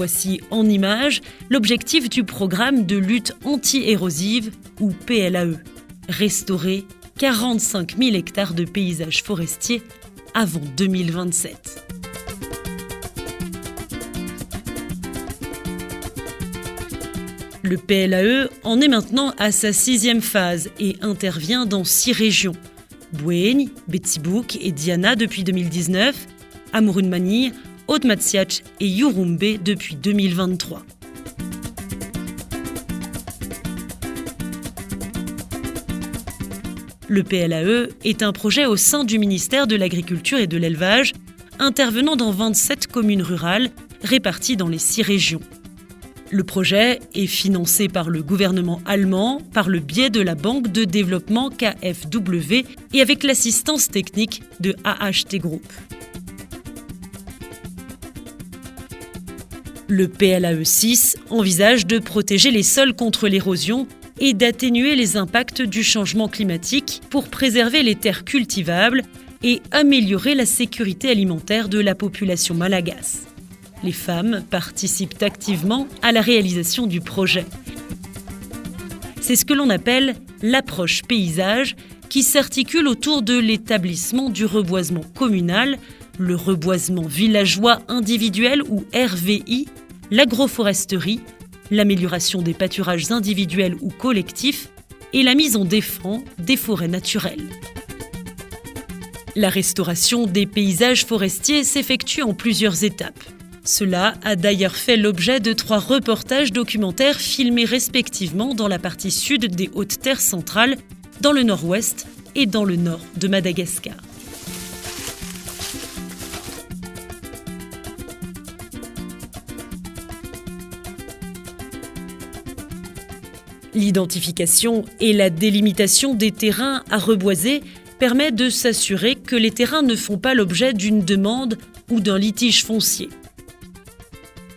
Voici en images l'objectif du programme de lutte anti-érosive ou PLAE. Restaurer 45 000 hectares de paysages forestiers avant 2027. Le PLAE en est maintenant à sa 6e phase et intervient dans 6 régions. Bouégne, Betsibouk et Diana depuis 2019, Amurun Mani, Haute-Matsiach et Yurumbe depuis 2023. Le PLAE est un projet au sein du ministère de l'Agriculture et de l'Élevage, intervenant dans 27 communes rurales réparties dans les 6 régions. Le projet est financé par le gouvernement allemand par le biais de la Banque de développement KfW et avec l'assistance technique de AHT Group. Le PLAE 6 envisage de protéger les sols contre l'érosion et d'atténuer les impacts du changement climatique pour préserver les terres cultivables et améliorer la sécurité alimentaire de la population malgache. Les femmes participent activement à la réalisation du projet. C'est ce que l'on appelle l'approche paysage qui s'articule autour de l'établissement du reboisement communal, le reboisement villageois individuel ou RVI, l'agroforesterie, l'amélioration des pâturages individuels ou collectifs et la mise en défense des forêts naturelles. La restauration des paysages forestiers s'effectue en plusieurs étapes. Cela a d'ailleurs fait l'objet de 3 reportages documentaires filmés respectivement dans la partie sud des Hautes-Terres centrales, dans le nord-ouest et dans le nord de Madagascar. L'identification et la délimitation des terrains à reboiser permet de s'assurer que les terrains ne font pas l'objet d'une demande ou d'un litige foncier.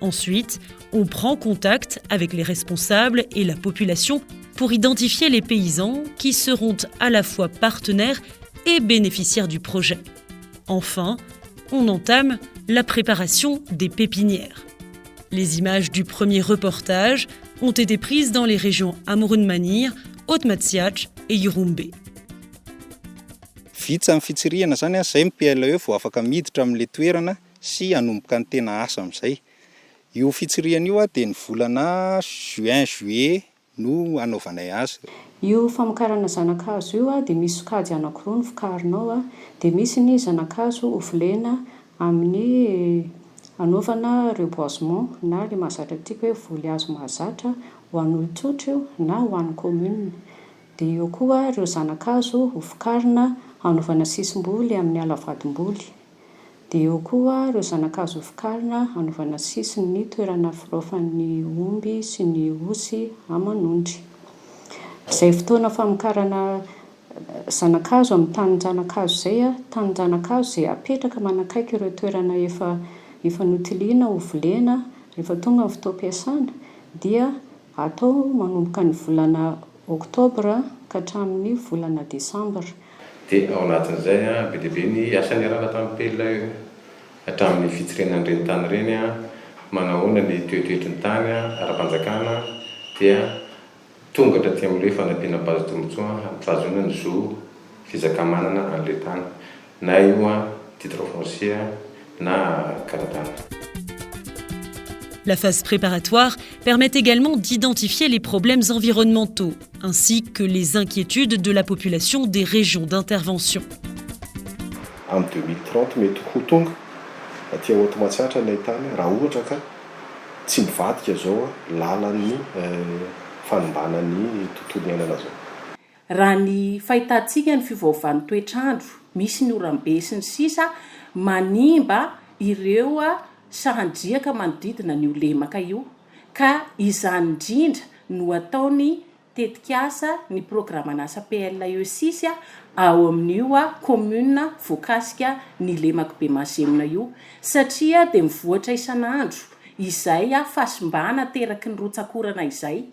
Ensuite, on prend contact avec les responsables et la population pour identifier les paysans qui seront à la fois partenaires et bénéficiaires du projet. Enfin, on entame la préparation des pépinières. Les images du premier reportage ont été prises dans les régions Amurun Mani, Haute-Matsiach et Yurumbe. Vitsy amin'ny fitsirihana zany zay ny PLAE vao afaka miditra amin'ilay toerana sy hanomboka ny tena asa amin'izay. Io fitsirihana io dia ny volana juin, juillet no anaovanay azy. Io famokarana zanakazo io dia misy sokajy anankiroa no vokarinao dia misy ny zanakazo ovolena amin'ny anaovana reboisement na le mahazatra tiako hoe voly hazo mahazatra ho an'olon-tsotra io na ho an'ny commune. Dia eo koa ireo zanakazo vokarina anaovana sisim-boly amin'ny alavadim-boly. Dia eo koa ireo zanakazo vokarina anaovana sisin'ny toerana firofan'ny omby sy ny osy aman'ondry. Izay fotoana famokarana zanakazo amin'ny tanin-janakazo izay tanin-janakazo izay apetraka manakaiky ireo toerana efa notiliana ovolena rehefa tonga ny fotoam-piasana dia atao manomboka ny volana oktobra ka hatramin'ny volana desambra. Dia ao anatin'izay be dia be ny asan'ny arana tamin'ny PLAE hatramin'ny fitsirihana tany ireny manahoana ny toetoetry ny tany ara-panjakana dia tonga hatraty amin'ilay fanampiana base tombontsoa mitazona ny zo fizakamanana an'ilay tany na io titre foncier na karatana. La phase préparatoire permet également d'identifier les problèmes environnementaux ainsi que les inquiétudes de la population des régions d'intervention. En 2030 mety ho tonga aty Haute-Matsiatra ilay tany raha ohatra ka tsy mivadika zao lalan'ny fanombanan'ny tontolo iainana zao. Raha ny fahitantsika ny fivaovan'ny toetrandro, misy ny oram-be sy ny sisa manimba ireo sahandriaka manodidina ny lemaka io ka izany indrindra no ataony tetikasa ny programan'asa PLAE 6 ao amin'io commune voakasika ny lemaka be mazemina io satria dia mivoatra isan'andro izay fasimbana teraky ny rotsakorana izay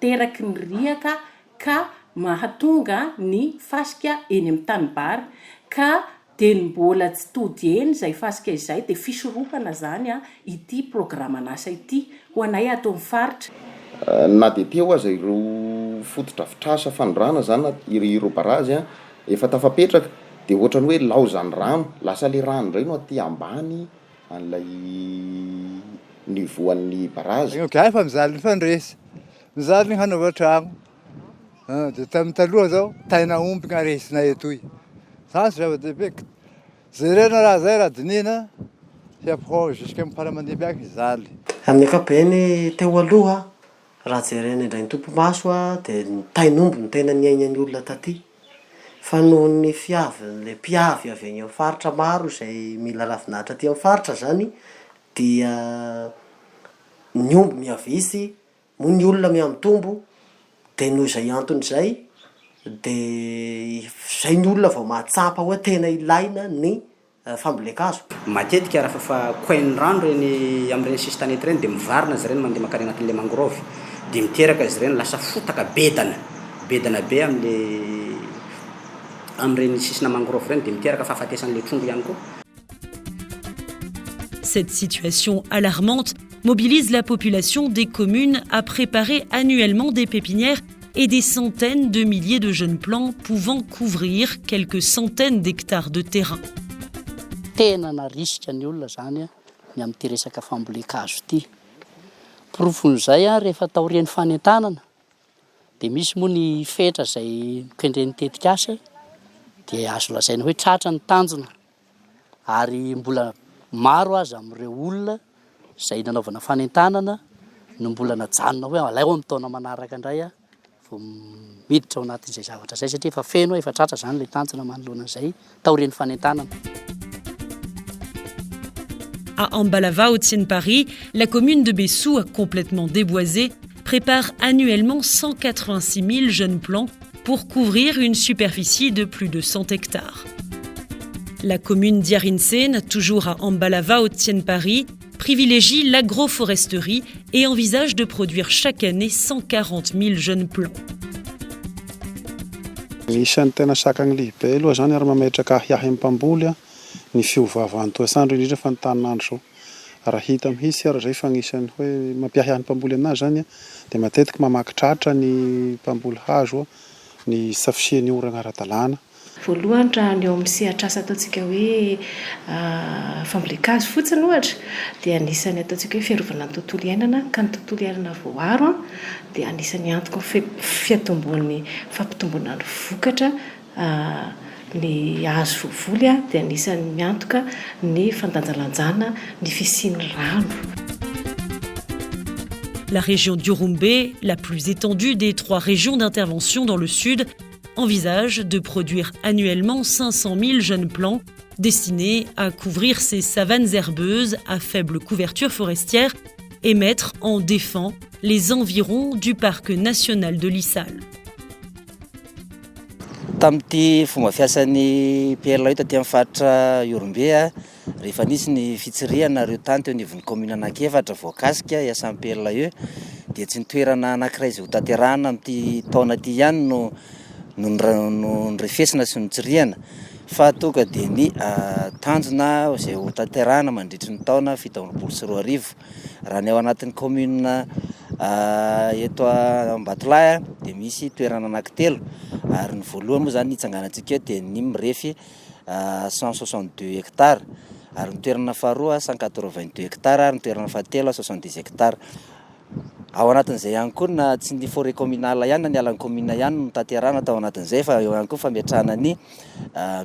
teraky ny riaka ka mahatonga ny fasika eny amin'ny tanimbary ka dia mbola tsy tody eny izay fasika izay dia fisorokana zany ity programa anasa ity ho anay ato amin'ny faritra. Na dia teo aza ireo fototra fitrasa fanorana zany ireo barazy efa tafapetraka dia ohatrany hoe laozany rano lasa le rano indray no aty ambany an'ilay nivoan'ny barazy. Efa mizaly ny fandresy mizaly ny hanaova trano dia tamin'ny taloha zao taina omby gna resinay etoy zany zava-dehibe jerena raha zay raha dinina fiapro jusque amin'ny paramandeha aky zaly. Amin'ny ankapobeny teo aloha raha jerena indray ny tompo-maso dia ny tainomby ny tena niainan'ny olona taty fa noho ny le mpiavy avy any amin'ny faritra maro izay mila ravinahitra aty amin'ny faritra zany dia ny omby miavisy moa ny olona miamitombo dia noho izay antony izay dia izay ny olona vao mahatsapa hoe tena ilaina ny fambolekazo. Matetika raha fa koain'ny rano reny amin'ireny sisy tanety ireny dia mivarina izy ireny mandeha makany anatin'ilay mangrove dia miteraka izy ireny lasa fotaka bedana be amin'ireny sisina mangrove ireny dia miteraka fahafatesan'ilay trondro ihany koa. Cette situation alarmante mobilise la population des communes à préparer annuellement des pépinières et des centaines de milliers de jeunes plants pouvant couvrir quelques centaines d'hectares de terrain. Tena na risika ny olona zany ny amin'ity resaka fambolekazo ity. Porofon'izay rehefa taorian'ny fanentanana dia misy moa ny fetra izay kendreny tetika asa dia azo lazaina hoe tratra ny tanjona ary mbola maro aza amin'ireo olona izay nanaovana fanentanana no mbola najanona hoe alay amin'ny taona manaraka indray vao miditra ao anatin'izay zavatra izay satria efa feno efa tratra zany ilay tanjona manoloana izay taorian'ny fanentanana. À Ambalava, au Tienne-Paris, la commune de Bessou, complètement déboisée, prépare annuellement 186 000 jeunes plants pour couvrir une superficie de plus de 100 hectares. La commune d'Yarinsen, toujours à Ambalava, au Tienne-Paris, privilégie l'agroforesterie et envisage de produire chaque année 140 000 jeunes plants. Isan'ny tena sakany lehibe aloha zany ary mametraka hiahy mpamboly ny fiovavan'ny toetr'andro indrindra fa ny tanin'andro zao. Raha hita mihitsy ary zay fa agnisan'ny hoe mampiahy ny mpamboly anazy zany dia matetika mamaky tratra ny mpamboly hazo ny safisian'ny orana ara-dalàna. Voalohany raha ny eo amin'ny sehatr'asa ataontsika hoe fambolekazo fotsiny ohatra dia anisany ataontsika hoe fiarovana ny tontolo iainana ka ny tontolo iainana voaro dia anisany antoka fiatomboan'ny fampitomboana ny vokatra ny hazo vovoly dia anisany miantoka ny fandanjalanjana ny fisian'ny rano. La région d'Urumbé, la plus étendue des 3 régions d'intervention dans le sud, envisage de produire annuellement 500 000 jeunes plants destinés à couvrir ces savanes herbeuses à faible couverture forestière et mettre en défend les environs du parc national de l'Issal. Tamin'ity fomba fiasan'ny PL io taty amin'ny faritra Urumbé rehefa nisy ny fitsirihana ireo tany teo anivon'ny commune anankefatra voakasika iasan'ny PL io dia tsy nitoerana anankiray izay ho tanterahana amin'ity taona ity ihany no nyrefesina sy nitsirihana fa tonga dia ny tanjona izay ho tanterahana mandritry ny taona 724 raha ny ao anatin'ny commune eto Ambatolahy dia misy toerana anankitelo ary ny voalohany moa zany hitsanganantsika dia ny mirefy 162 hectares ary ny toerana faharoa 182 hectares ary ny toerana fahatelo 70 hectares. Ao anatin'izay ihany koa na tsy ny forêt communale ihany na ny alan'ny commune ihany no tanterahana tao anatin'izay fa eo ihany koa fametrahana ny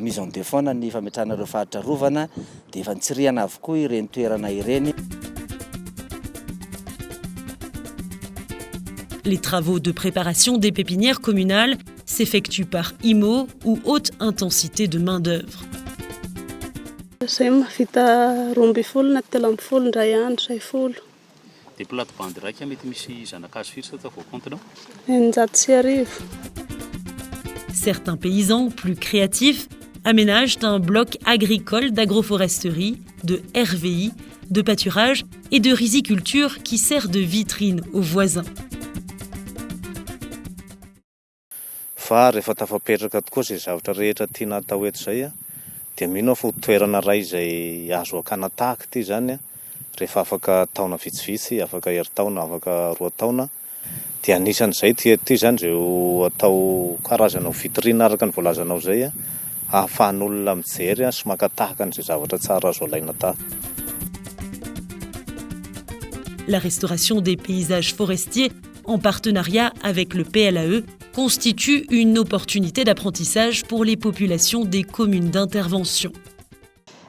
mise en défense ny fametrahana ireo faritra rovana dia efa nitsirihana avokoa ireny toerana ireny. Les travaux de préparation des pépinières communales s'effectuent par IMO ou haute intensité de main-d'œuvre. Zay mahavita 12 na 13 ndray andro 60. Dia plate-bande raika mety misy zanakazo firy sa vao compte-nao? 900. Certains paysans plus créatifs aménagent un bloc agricole d'agroforesterie, de RVI, de pâturage et de riziculture qui sert de vitrine aux voisins. Fa rehefa tafapetraka tokoa izay zavatra rehetra tiana atao eto izay dia mino aho fa toerana ray izay azo akana tahaka ty zany a rehefa afaka taona vitsivitsy, afaka herintaona, afaka roa taona, dia anisan'izay ty zany reo atao karazana vitrine araka ny voalazanao zay a, ahafahan'olona mijery sy maka tahaka an'izay zavatra tsara azo alaina tahaka. La restauration des paysages forestiers en partenariat avec le PLAE constitue une opportunité d'apprentissage pour les populations des communes d'intervention.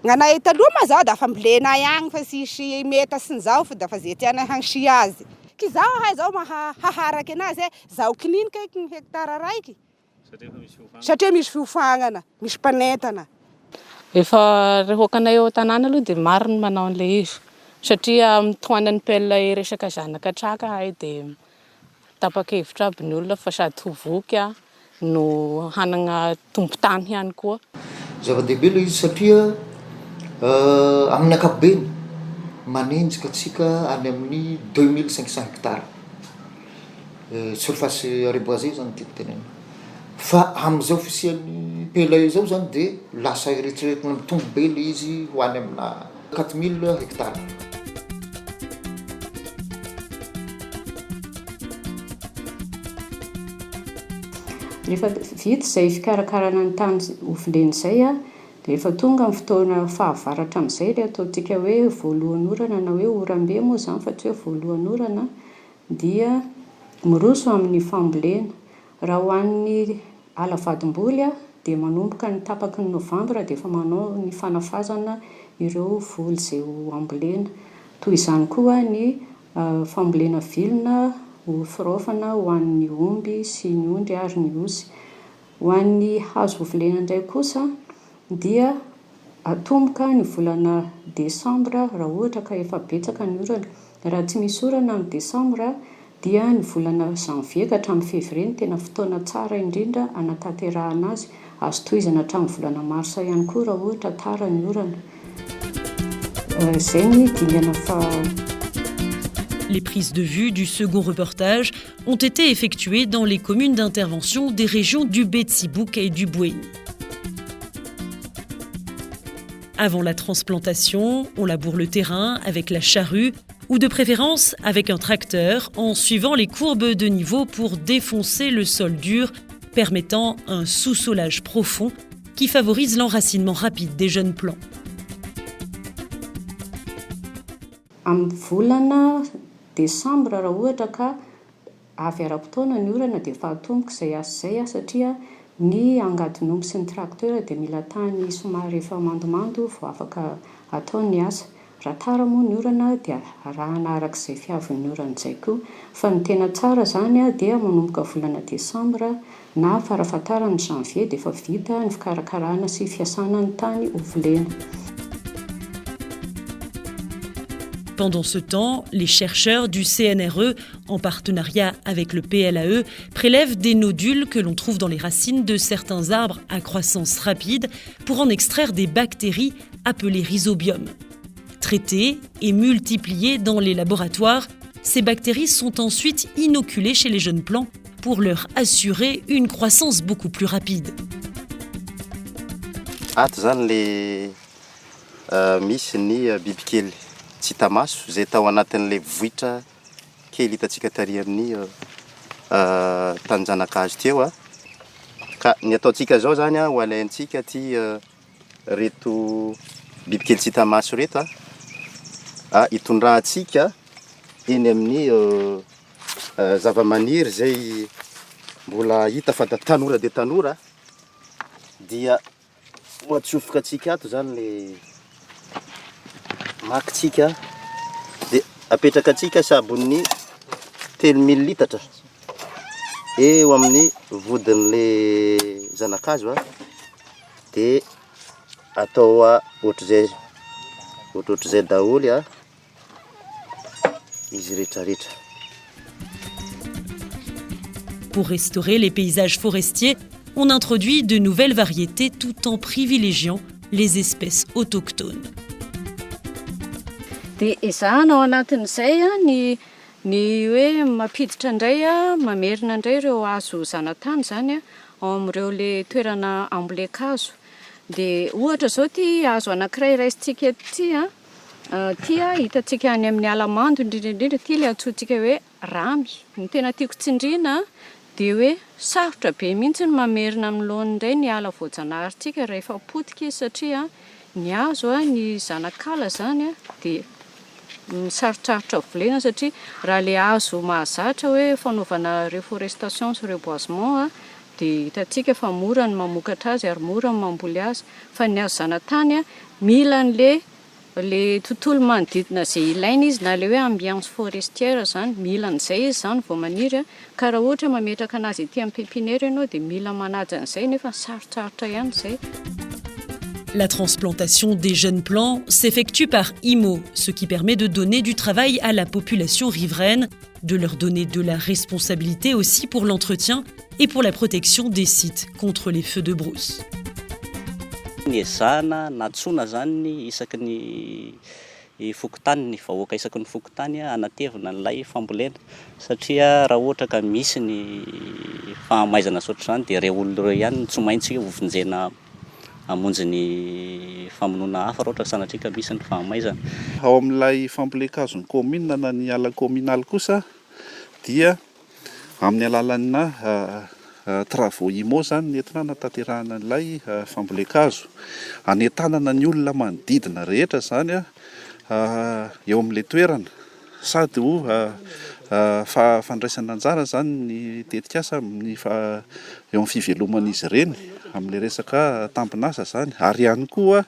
Nganahy taloha ma zao da fa mbolena ihany fa sisy meta sy ny zao fa da fa zay tiana hagny azy. Ki zao hay zao mahaharaky anazy zao kininy kaiky ny hektara raiky. Satria misy fiofagnana, misy mpanentana. Efa rehokanay eo tanàna aloha dia maro ny manao an'ilay izy. Satria mitohanan'ny PLAE resaka zanaka traka hay dia tapa-kevitra aby ny olona fa sady ho voky no hanagna tombo-tany ihany koa. Zava-dehibe ilay izy satria amin'ny ankapobeny manenjika atsika any amin'ny 2500 hectares surface reboisée zany tena. Fa amin'izao fisian'ny PLAE zao zany dia lasa eritreretina mitombo be ilay izy ho any amina 4000 hectares. Rehefa vita izay fikarakarana ny tany hovoleny izay dia efa tonga amin'ny fotoana fahavaratra amin'izay ilay ataontsika hoe voalohan'ny orana na hoe oram-be moa izany fa tsy hoe voalohan'ny orana, dia miroso amin'ny fambolena. Raha ho an'ny alavadim-boly dia manomboka ny tapaky ny novambra dia efa manao ny fanafazana ireo voly izay ho ambolena. Toy izany koa ny fambolena vilona ho firaofana ho an'ny omby sy ny ondry ary ny osy. Ho an'ny hazo hovolena indray kosa dia atomboka ny volana desambra raha ohatra ka efa betsaka ny orana. Raha tsy misy orana amin'ny desambra dia ny volana janvier ka hatramin'ny février ny tena fotoana tsara indrindra anatanterahana azy. Azo tohizana hatramin'ny volana marsa ihany koa raha ohatra tara ny orana. Zay ny dingana fa. Les prises de vue du second reportage ont été effectuées dans les communes d'intervention des régions du Betsibouk et du Bouéni. Avant la transplantation, on laboure le terrain avec la charrue ou de préférence avec un tracteur en suivant les courbes de niveau pour défoncer le sol dur, permettant un sous-solage profond qui favorise l'enracinement rapide des jeunes plants. Desambra raha ohatra ka avy ara-potoana ny orana dia efa atomboka izay asa izay satria ny angadin'omby sy ny tracteur dia mila tany somary efa mandomando vao afaka atao ny asa. Raha tara moa ny orana dia arahana arak'izay fiavin'ny orana izay koa. Fa ny tena tsara zany dia manomboka volana desambra na farafahatarany janvier dia efa vita ny fikarakarana sy fiasana ny tany hovolena. Pendant ce temps, les chercheurs du CNRE, en partenariat avec le PLAE, prélèvent des nodules que l'on trouve dans les racines de certains arbres à croissance rapide pour en extraire des bactéries appelées rhizobium. Traitées et multipliées dans les laboratoires, ces bactéries sont ensuite inoculées chez les jeunes plants pour leur assurer une croissance beaucoup plus rapide. Tsy tamaso zay tao anatin'ilay vohitra kely hitantsika tary amin'ny tanjanakazo teo ka ny ataontsika zao zany ho alaintsika ty reto bibikely tsy tamaso reto hitondrahantsika eny amin'ny zavamaniry zay mbola hita fa da tanora de tanora dia moatsofoka atsika ato zany le makitsika dia apetraka atsika sabon'ny 3000 litatra eo amin'ny vodin'le zanakazo dia atao ohatr'izay daholy izy rehetrarehetra. Pour restaurer les paysages forestiers, on introduit de nouvelles variétés tout en privilégiant les espèces autochtones. Dia ezahana ao anatin'izay ny hoe mampiditra indray mamerina indray ireo hazo zanatany zany ao amin'ireo le toerana ambolekazo. dia ohatra zao ty azo anankiray raisintsika ty tia hitantsika any amin'ny alamando indrindraindrindra ty le antsointsika hoe ramby. Ny tena tiako tsindriana dia hoe sarotra be mihitsy ny mamerina amin'ny laony indray ny ala voajanarintsika rehefa potika izy satria ny hazo ny zanakala zany dia sarotsarotra volena satria raha le hazo mahazatra hoe fanaovana reforestation sy reboisement dia hitantsika fa mora ny mamokatra azy ary mora ny mamboly azy, fa ny hazo zanatany mila le tontolo manodidina izay ilaina izy na le hoe ambiance forestière zany mila an'izay izy zany vao maniry ka raha ohatra mametraka anazy ety amin'ny pépinière ianao dia mila manaja an'izay nefa sarotsarotra ihany izay. La transplantation des jeunes plants s'effectue par IMO, ce qui permet de donner du travail à la population riveraine, de leur donner de la responsabilité aussi pour l'entretien et pour la protection des sites contre les feux de brousse. Ny ezahana natsona zany isaky ny fokotany ny vahoaka isaky ny fokotany anatevina n'ilay fambolena satria raha ohatra ka misy ny fahamaizana sotra zany dia ireo olona ireo ihany tsy maintsy hovinjena hamonjy ny famonoana hafa raha ohatra sanatria ka misy ny fahamaizana. Ao amin'ilay fambolekazon'ny commune na ny ala communal kosa dia amin'ny alalana travaux IMO zany nentina nataterahana an'ilay fambolekazo hanetanana ny olona manodidina rehetra zany eo amin'ilay toerana sady ho fandraisana anjara zany ny tetikasa amin'ny eo amin'ny fiveloman'izy ireny amin'ilay resaka tampinasa zany ary ihany koa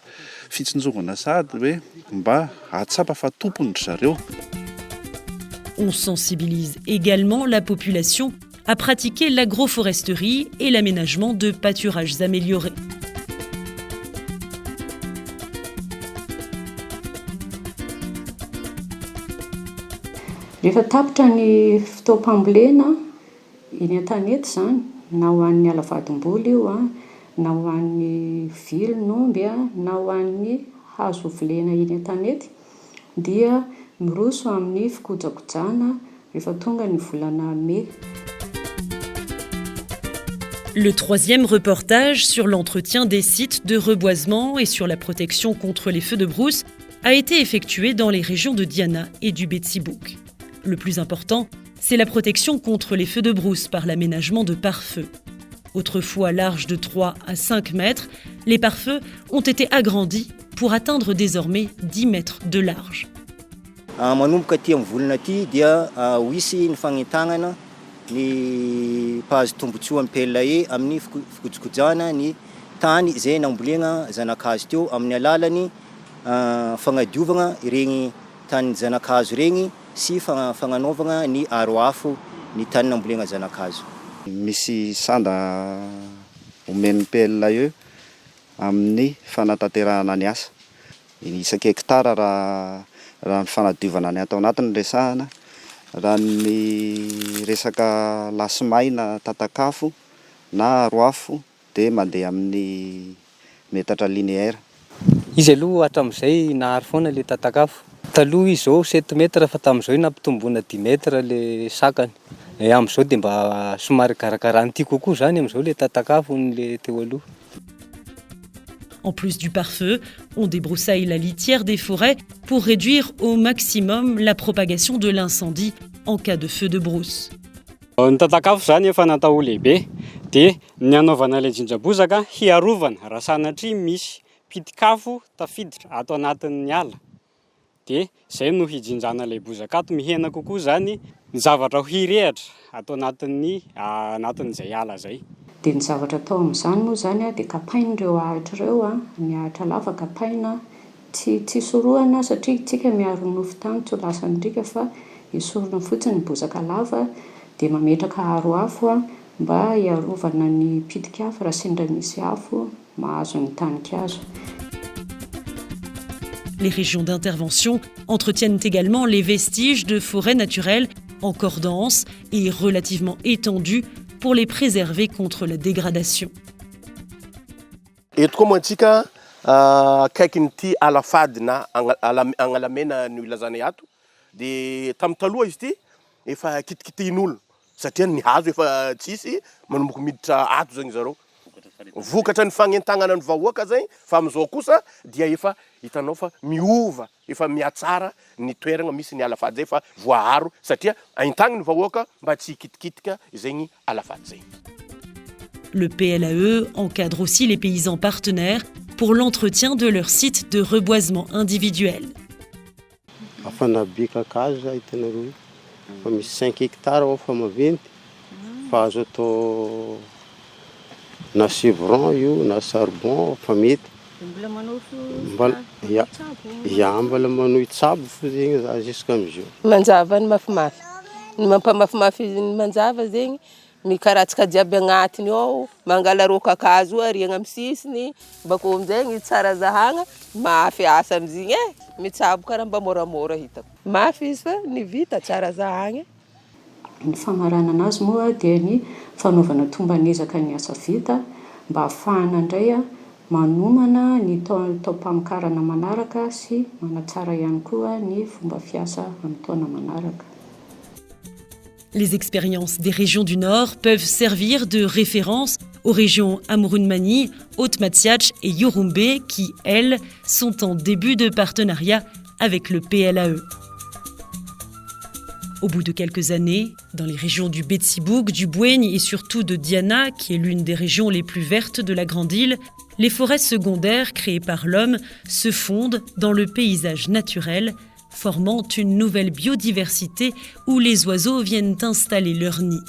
fitsinjovana sady hoe mba hatsapa fa tompony zareo. On sensibilise également la population à pratiquer l'agroforesterie et l'aménagement de pâturages améliorés. Rehefa tapitra ny fotoam-pambolena eny an-tanety zany na ho an'ny alavadimboly io na ho an'ny vilon'omby na ho an'ny hazo volena eny an-tanety dia miroso amin'ny fikojakojana rehefa tonga ny volana mai. Le troisième reportage sur l'entretien des sites de reboisement et sur la protection contre les feux de brousse a été effectué dans les régions de Diana et du Betsibouk. Le plus important, c'est la protection contre les feux de brousse par l'aménagement de pare-feux. Autrefois larges de 3 à 5 mètres, les pare-feux ont été agrandis pour atteindre désormais 10 mètres de large. Manomboka aty amin'ny volana aty dia hoisy ny fagnentagnana ny pahazo tombotsoa ampelae amin'ny fikojakojana ny tany izay nambolena zanakazo teo amin'ny alalany fagnadiovana ireny tany zanakazo ireny sy fagnanaovana ny aroafo ny tany nambolena zanakazo. Misy sanda omen'ny PLA eo amin'ny fanatanterahana ny asa. Isaky hektara raha ny fanadiovana ny atao anatiny resahana, raha ny resaka lasimay na tatakafo na aroafo dia mandeha amin'ny metatra linéaire. Izy aloha hatramin'izay nahary foana le tatakafo. Taloha izy zao 7 metra fa tamin'izao nampitombona 10 metra le sakany. Amin'izao dia mba somary karakarany tia kokoa zany amin'izao le tatakafo le teo aloha. En plus du pare-feu, on débroussaille la litière des forêts pour réduire au maximum la propagation de l'incendie en cas de feu de brousse. Ny tatakafo zany efa natao lehibe dia ny anaovana ilay jinjabozaka hiarovana raha sanatria misy pitikafo tafiditra ato anatin'ny ala. Dia izay no hijinjana ilay bozaka ato mihena kokoa zany ny zavatra ho hirehatra ato anatin'izay ala zay. Dia ny zavatra atao amin'izany moa zany dia kapain'ireo ahitra ireo ny ahitra lava kapaina tsy sorohana satria tsika miaro nofo tany tsy ho lasany ndrika fa esorina fotsiny ny bozaka lava dia mametraka aroafo mba hiarovana ny pitikafo raha sendra misy afo mahazo ny tanikazo. Les régions d'intervention entretiennent également les vestiges de forêts naturelles encore denses et relativement étendues pour les préserver contre la dégradation. Eto koa mantsika akaikin'ity alafady na agnalamena no ilazana ato dia tamin'ny taloha izy ity efa kitikitian'olo satria ny hazo efa tsisy manomboka miditra ato zany zareo. vokatra ny fagnentagnana ny vahoaka zay fa am'izao kosa dia efa hitanao fa miova efa miatsara ny toerana misy ny alafady zay fa voaharo satria aintagny ny vahoaka mba tsy hikitikitika zegny alafady zay. Le PLAE encadre aussi les paysans partenaires pour l'entretien de leur site de reboisement individuel. Afanabe kakazo za hitanareo fa misy 5 hectares ao fa maventy fa azo atao na chevron io na charbon fa mety mbala manao itsabo fo zegny za jusqu'am'izao. Manjava ny mafimafy ny mampamafimafy ny manjava zegny mikaratsaka jiaby agnatiny ao mangala rô kakazo ariagna amin'ny sisiny bako amizay tsara zahagna mafy asa amizigny mitsabo karaha mba moramora hitako mafy izy fa ny vita tsara zahagna. Ny famarana anazy moa dia ny fanaovana tombanezaka ny asa vita mba ahafahana indray manomana ny taom-pamokarana manaraka sy manatsara ihany koa ny fomba fiasa amin'ny taona manaraka. Les expériences des régions du Nord peuvent servir de référence aux régions Amourune-Mani, Haute-Matziach et Yorumbé qui, elles, sont en début de partenariat avec le PLAE. Au bout de quelques années, dans les régions du Betsiboug, du Bouégne et surtout de Diana, qui est l'une des régions les plus vertes de la Grande Île, les forêts secondaires créées par l'homme se fondent dans le paysage naturel, formant une nouvelle biodiversité où les oiseaux viennent installer leur nid.